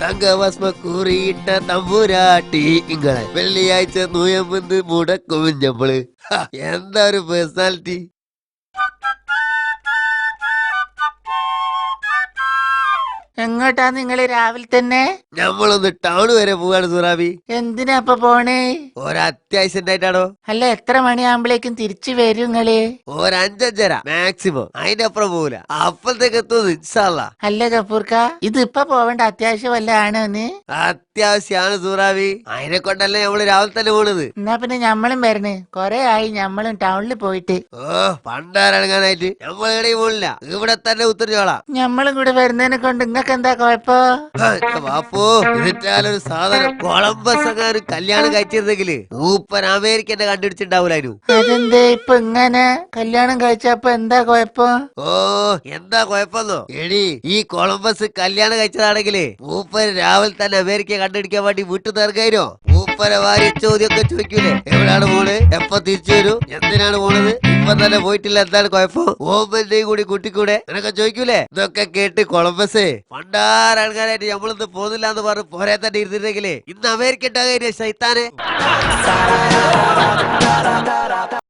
തങ്കഭസ്മ കൂറിയിട്ട തമ്പുരാട്ടി ഇങ്ങളെ വെള്ളിയാഴ്ച നൂയമ്പെന്ന് മുടക്കും ഞമ്മള്. എന്താ ഒരു പേഴ്സണാലിറ്റി. എങ്ങോട്ടാ നിങ്ങള് രാവിലെ തന്നെ? ഞമ്മളൊന്ന് ടൗൺ വരെ പോവാണ് സുറാബി. എന്തിനാ അപ്പൊ പോണേ? ഒരത്യാവശ്യം ഉണ്ടായിട്ടാണോ? അല്ല, എത്ര മണിയാകുമ്പോഴേക്കും തിരിച്ചു വരും നിങ്ങള്? 5:30 മാക്സിമം, അതിന്റെ അപ്പുറം പോവില്ല. അപ്പഴത്തേക്ക് എത്തുന്നു ഇൻഷാല്ലാ. അല്ല ഗഫൂർക്ക, ഇത് ഇപ്പൊ പോവേണ്ട അത്യാവശ്യം വല്ല ആണോന്ന്? അത്യാവശ്യമാണ് സുറാബി, അതിനെ കൊണ്ടല്ലേ നമ്മള് രാവിലെ തന്നെ പോണത്. എന്നാ പിന്നെ ഞമ്മളും വരണേ. കൊറേ ആയി ഞമ്മളും ടൗണിൽ പോയിട്ട്. പണ്ടാരടങ്ങാനായിട്ട് നമ്മൾ എവിടെയും പോണില്ല, ഇവിടെ തന്നെ ഉത്തരച്ചോളാം. ഞമ്മളും കൂടെ വരുന്നതിനെ കൊണ്ട് നിങ്ങൾക്ക് എന്താ കുഴപ്പോ? വാപ്പോ, ഇതിട്ടാലൊരു സാധനം കൊളംബസ് അങ്ങനെ കല്യാണം കഴിച്ചിരുന്നെങ്കില് മൂപ്പൻ അമേരിക്കന്റെ കണ്ടുപിടിച്ചിട്ടുണ്ടാവൂലായിരുന്നു. അതെന്തേ ഇപ്പൊ ഇങ്ങനെ? കല്യാണം കഴിച്ചപ്പോ എന്താ കുഴപ്പം? എന്താ കുഴപ്പമെന്നോ? എടി, ഈ കൊളംബസ് കല്യാണം കഴിച്ചതാണെങ്കില് മൂപ്പൻ രാവിലെ തന്നെ അമേരിക്ക കണ്ടുപിടിക്കാൻ വേണ്ടി വിട്ടു തീർക്കായിരുന്നോ? മൂപ്പരെ വാരി ചോദ്യമൊക്കെ ചോദിക്കൂലേ? എവിടെയാണ് പോണ്, എപ്പോ തിരിച്ചു വരൂ, എന്തിനാണ് പോണത്, ഇപ്പൊ തന്നെ പോയിട്ടില്ല, എന്താണ് കുഴപ്പം, ഓമ്പന്റെയും കൂടി കുട്ടിക്കൂടെ എന്നൊക്കെ ചോദിക്കൂലേ? ഇതൊക്കെ കേട്ട് കൊളംബസ് പണ്ടാരങ്ങാനായിട്ട് നമ്മളിന്ന് പോകുന്നില്ല എന്ന് പറഞ്ഞ് പോരെ തന്നെ ഇരുന്നിരുന്നെങ്കിലേ ഇന്ന് അമേരിക്ക ഉണ്ടാകുക ശൈത്താനെ.